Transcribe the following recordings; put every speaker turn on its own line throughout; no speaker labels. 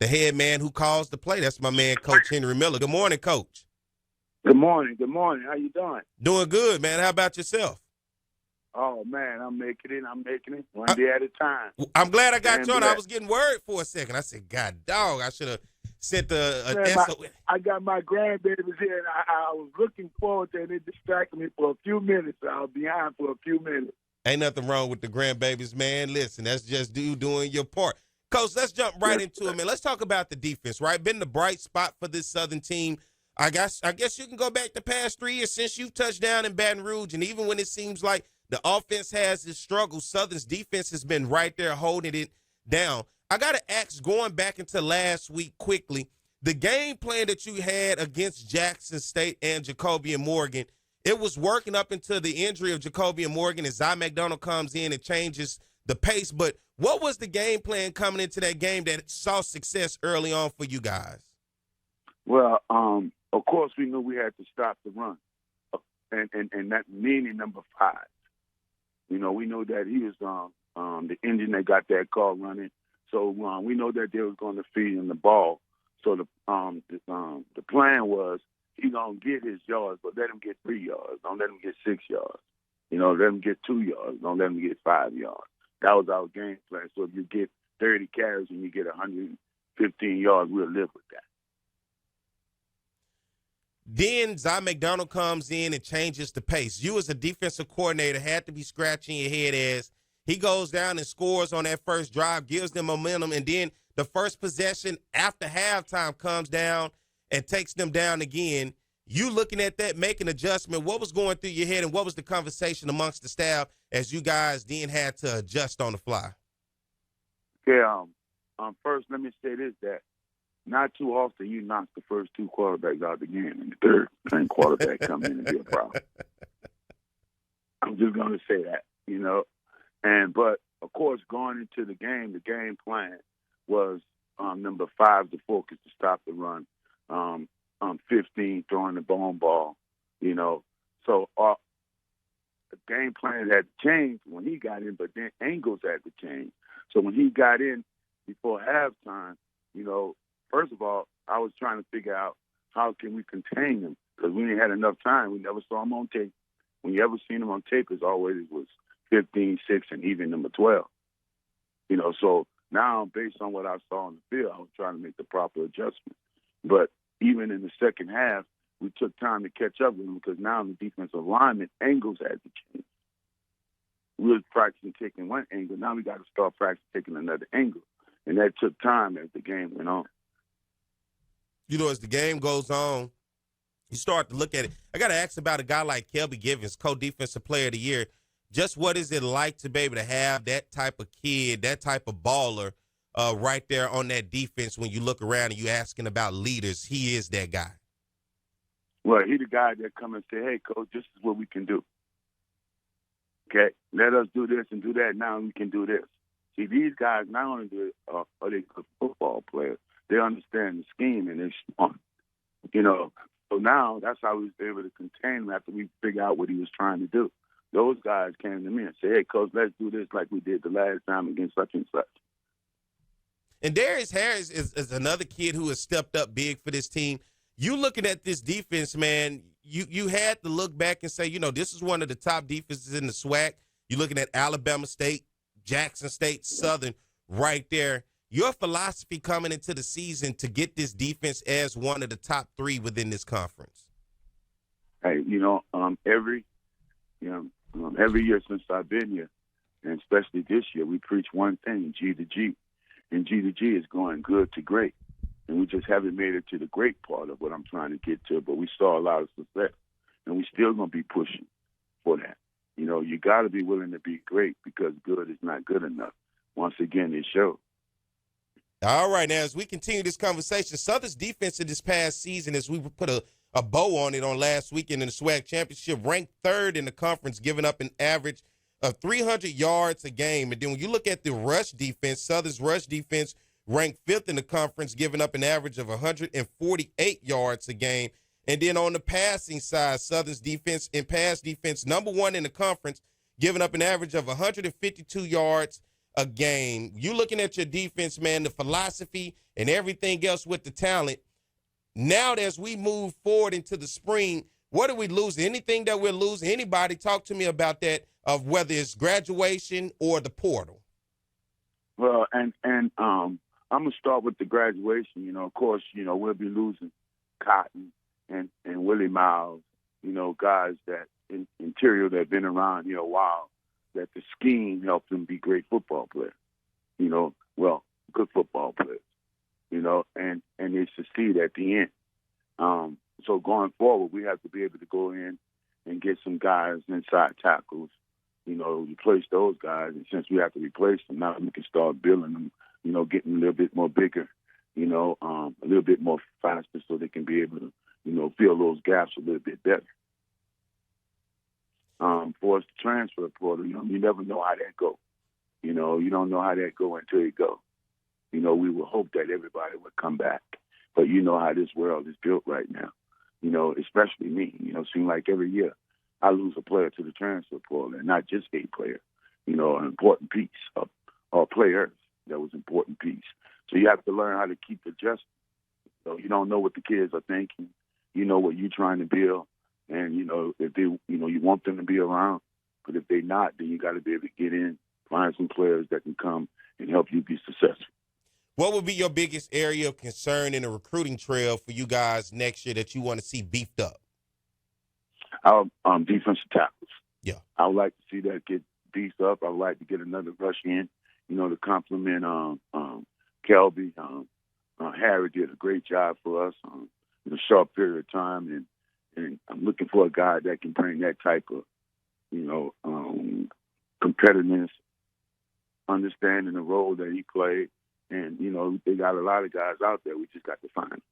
the head man who calls the play. That's my man, Coach Henry Miller. Good morning, Coach.
Good morning. Good morning. How you doing?
Doing good, man. How about yourself?
Oh, man, I'm making it one day at a time.
I'm glad I got you on. I
Blessed.
was getting worried for a second. I said, God, dog, I should have sent a
Man,
SOS.
I got my grandbabies here, and I was looking forward to it. They distracted me for a few minutes. I was behind for a few minutes.
Ain't nothing wrong with the grandbabies, man. Listen, that's just you doing your part. Coach, let's jump right into it, man. Let's talk about the defense, right? Been the bright spot for this Southern team. I guess you can go back the past 3 years since you've touched down in Baton Rouge, and even when it seems like the offense has its struggles, Southern's defense has been right there holding it down. I got to ask, going back into last week quickly, the game plan that you had against Jackson State and Jacoby and Morgan, it was working up until the injury of Jacoby and Morgan as McDonald comes in and changes the pace. But what was the game plan coming into that game that saw success early on for you guys?
Well, of course, we knew we had to stop the run, and that meaning number 5. You know, we knew that he was the engine that got that car running. So we know that they was going to feed him the ball. So the plan was he gonna get his yards, but let him get 3 yards. Don't let him get 6 yards. You know, let him get 2 yards. Don't let him get 5 yards. That was our game plan. So if you get 30 carries and you get 115 yards, we'll live with that.
Then McDonald comes in and changes the pace. You as a defensive coordinator had to be scratching your head as he goes down and scores on that first drive, gives them momentum, and then the first possession after halftime comes down and takes them down again. You looking at that, making adjustment, what was going through your head and what was the conversation amongst the staff as you guys then had to adjust on the fly?
Yeah, first let me say this, that not too often you knock the first 2 quarterbacks out of the game and the third string quarterback come in and be a problem. I'm just going to say that, you know. But, of course, going into the game plan was number 5, to focus to stop the run. 15, throwing the bone ball, you know. So the game plan had to change when he got in, but then angles had to change. So when he got in before halftime, you know, first of all, I was trying to figure out how can we contain him because we didn't had enough time. We never saw him on tape. When you ever seen him on tape, it always was 15, 6, and even number 12. You know, so now based on what I saw on the field, I was trying to make the proper adjustment. But even in the second half, we took time to catch up with him because now the defensive lineman angles had to change. We were practicing taking one angle. Now we got to start practicing taking another angle. And that took time as the game went on.
You know, as the game goes on, you start to look at it. I got to ask about a guy like Kelby Givens, co-defensive player of the year. Just what is it like to be able to have that type of kid, that type of baller right there on that defense when you look around and you're asking about leaders? He is that guy.
Well, he's the guy that come and say, hey, Coach, this is what we can do. Okay, let us do this and do that. Now we can do this. See, these guys not only are they good football players, they understand the scheme and they're smart. You know, so now that's how we was able to contain him after we figured out what he was trying to do. Those guys came to me and said, hey, Coach, let's do this like we did the last time against such and such.
And Darius Harris is another kid who has stepped up big for this team. You looking at this defense, man, you had to look back and say, you know, this is one of the top defenses in the SWAC. You're looking at Alabama State, Jackson State, Southern right there. Your philosophy coming into the season to get this defense as one of the top 3 within this conference?
Hey, you know, every year since I've been here, and especially this year, we preach one thing, G to G. And G to G is going good to great. And we just haven't made it to the great part of what I'm trying to get to, but we saw a lot of success. And we still going to be pushing for that. You know, you got to be willing to be great because good is not good enough. Once again, it shows.
All right, now as we continue this conversation, Southern's defense in this past season, as we put a bow on it on last weekend in the SWAC Championship, ranked 3rd in the conference, giving up an average of 300 yards a game. And then when you look at the rush defense, Southern's rush defense ranked 5th in the conference, giving up an average of 148 yards a game. And then on the passing side, Southern's defense in pass defense, number 1 in the conference, giving up an average of 152 yards a game, you looking at your defense, man, the philosophy and everything else with the talent. Now, as we move forward into the spring, what are we losing? Anything that we're losing? Anybody talk to me about that, of whether it's graduation or the portal?
Well, and I'm gonna start with the graduation. Of course, we'll be losing Cotton and Willie Miles. Guys that interior that have been around here a while. That the scheme helped them be great football players. Good football players. And they succeed at the end. So going forward, we have to be able to go in and get some guys inside tackles. Replace those guys. And since we have to replace them, now we can start building them. Getting a little bit more bigger. A little bit more faster, so they can be able to, fill those gaps a little bit better. For us to transfer portal, you never know how that go. You don't know how that go until it go. We would hope that everybody would come back, but you know how this world is built right now. Especially me. Seem like every year I lose a player to the transfer portal, and not just a player. An important piece or players that was important piece. So you have to learn how to keep adjusting. So you don't know what the kids are thinking. You know what you're trying to build. And, if they, you want them to be around, but if they're not, then you got to be able to get in, find some players that can come and help you be successful.
What would be your biggest area of concern in the recruiting trail for you guys next year that you want to see beefed up?
Our defensive tackles.
Yeah.
I would like to see that get beefed up. I would like to get another rush in, to complement Kelby. Harry did a great job for us in a short period of time, and I'm looking for a guy that can bring that type of, competitiveness, understanding the role that he played. And, they got a lot of guys out there. We just got to find them.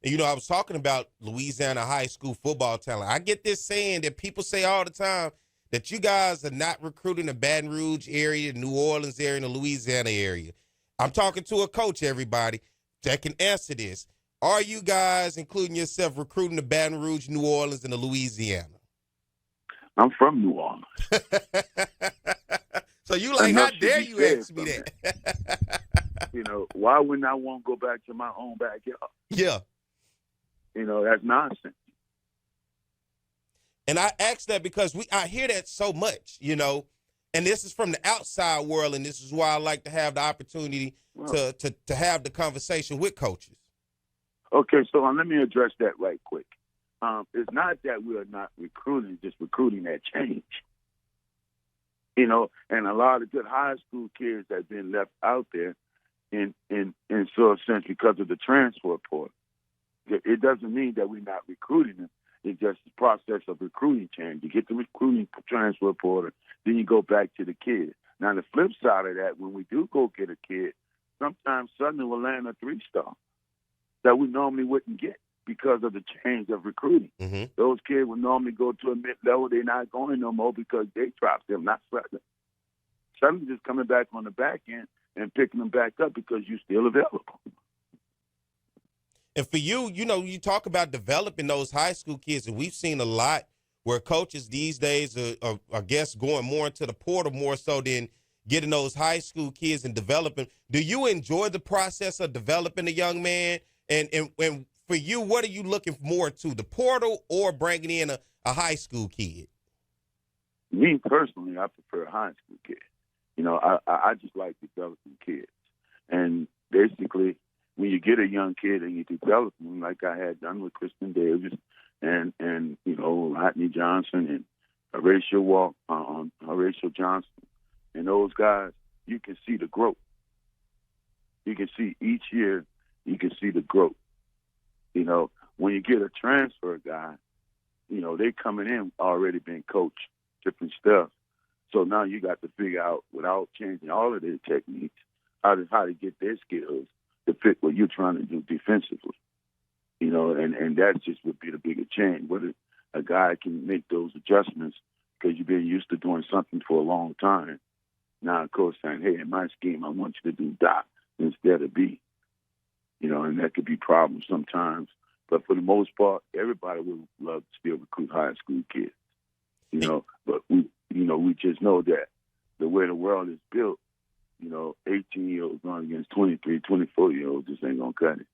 And, I was talking about Louisiana high school football talent. I get this saying that people say all the time that you guys are not recruiting the Baton Rouge area, New Orleans area, and the Louisiana area. I'm talking to a coach, everybody, that can answer this. Are you guys, including yourself, recruiting the Baton Rouge, New Orleans, and the Louisiana?
I'm from New Orleans.
So you like, how dare you ask me that?
Why wouldn't I want to go back to my own backyard?
Yeah.
That's nonsense.
And I ask that because I hear that so much, and this is from the outside world, and this is why I like to have the opportunity to have the conversation with coaches.
Okay, so let me address that right quick. It's not that we are not recruiting, just recruiting that change. And a lot of good high school kids have been left out there in sort of sense because of the transfer portal. It doesn't mean that we're not recruiting them. It's just the process of recruiting change. You get the recruiting transfer portal, then you go back to the kid. Now, the flip side of that, when we do go get a kid, sometimes suddenly we'll land a 3-star that we normally wouldn't get because of the change of recruiting.
Mm-hmm.
Those kids would normally go to a mid-level. They're not going no more because they dropped them, not suddenly. Suddenly just coming back on the back end and picking them back up because you're still available.
And for you, you talk about developing those high school kids, and we've seen a lot where coaches these days are I guess, going more into the portal more so than getting those high school kids and developing. Do you enjoy the process of developing a young man? And for you, what are you looking more to, the portal or bringing in a high school kid?
Me personally, I prefer a high school kid. I just like developing kids. And basically, when you get a young kid and you develop them, like I had done with Kristen Davis and Rodney Johnson and Horatio Johnson, and those guys, you can see the growth. You can see each year, you can see the growth. When you get a transfer guy, they coming in already being coached, different stuff. So now you got to figure out, without changing all of their techniques, how to get their skills to fit what you're trying to do defensively. And that just would be the bigger change, whether a guy can make those adjustments because you've been used to doing something for a long time. Now, of course, saying, hey, in my scheme, I want you to do dot instead of B. And that could be problems sometimes. But for the most part, everybody would love to still recruit high school kids. But we just know that the way the world is built, 18-year-olds going against 23, 24-year-olds just ain't going to cut it.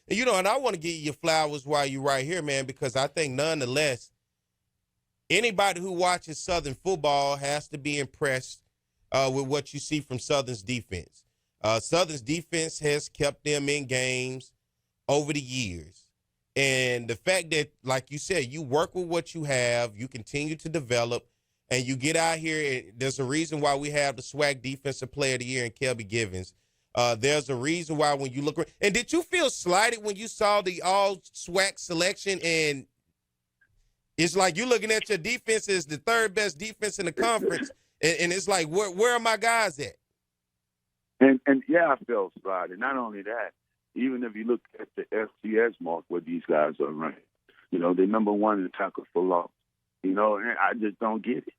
And I want to give you your flowers while you're right here, man, because I think nonetheless, anybody who watches Southern football has to be impressed with what you see from Southern's defense. Southern's defense has kept them in games over the years. And the fact that, like you said, you work with what you have, you continue to develop, and you get out here. And there's a reason why we have the SWAC Defensive Player of the Year in Kelby Givens. There's a reason why when you look – and did you feel slighted when you saw the all-SWAC selection? And it's like you're looking at your defense as the third best defense in the conference, and it's like, where are my guys at?
And yeah, I felt slighted. Not only that, even if you look at the FCS mark where these guys are ranked, they're number one in the tackle for loss. And I just don't get it.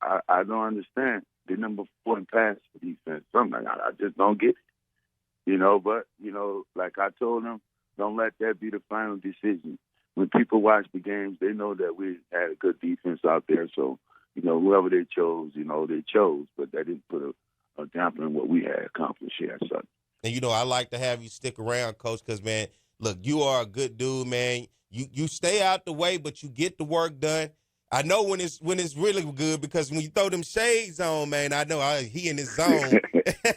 I don't understand. They're number 4 in pass defense. Something like that. I just don't get it. But, like I told them, don't let that be the final decision. When people watch the games, they know that we had a good defense out there. So, whoever they chose, they chose. But that didn't put a damper in what we had accomplished here at Southern.
And, I like to have you stick around, Coach, because, man, look, you are a good dude, man. You stay out the way, but you get the work done. I know when it's really good, because when you throw them shades on, man, I know he in his zone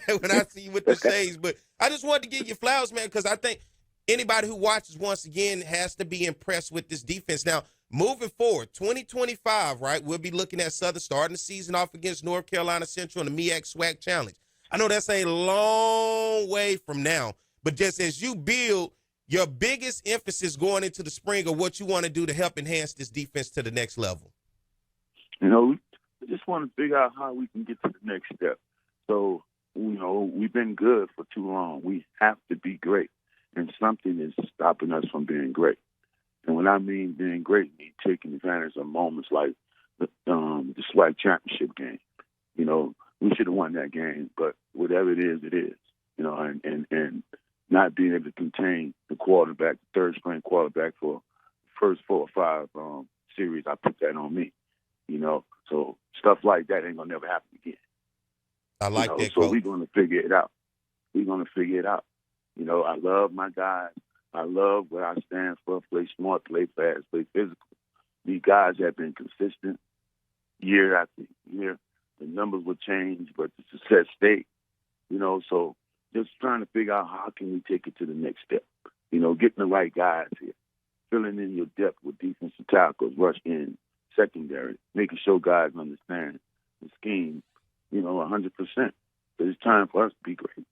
when I see you with the shades. But I just wanted to give you flowers, man, because I think anybody who watches, once again, has to be impressed with this defense. Now, moving forward, 2025, right, we'll be looking at Southern starting the season off against North Carolina Central in the MEAC SWAC Challenge. I know that's a long way from now, but just as you build your biggest emphasis going into the spring of what you want to do to help enhance this defense to the next level.
We just want to figure out how we can get to the next step. So, we've been good for too long. We have to be great, and something is stopping us from being great. And when I mean being great, I mean taking advantage of moments like the SWAC Championship game. We should have won that game, but whatever it is, and not being able to contain the quarterback, the third-string quarterback for the first 4 or 5 series, I put that on me. So stuff like that ain't gonna never happen again.
I like that.
So we're gonna figure it out. I love my guys. I love what I stand for: play smart, play fast, play physical. These guys have been consistent year after year. The numbers will change, but the success stayed. So just trying to figure out how can we take it to the next step. Getting the right guys here, filling in your depth with defensive tackles, rush in, secondary, making sure guys understand the scheme, 100%. But it's time for us to be great.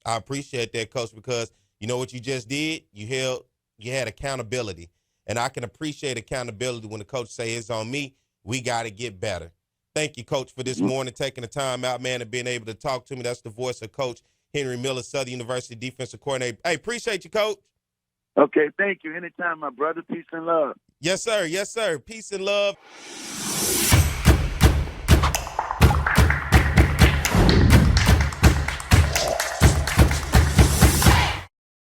I appreciate that, Coach, because you know what you just did? You had accountability. And I can appreciate accountability when the coach says it's on me. We got to get better. Thank you, Coach, for this morning, taking the time out, man, and being able to talk to me. That's the voice of Coach Henry Miller, Southern University defensive coordinator. Hey, appreciate you, Coach.
Okay, thank you. Anytime, my brother. Peace and love.
Yes, sir. Yes, sir. Peace and love.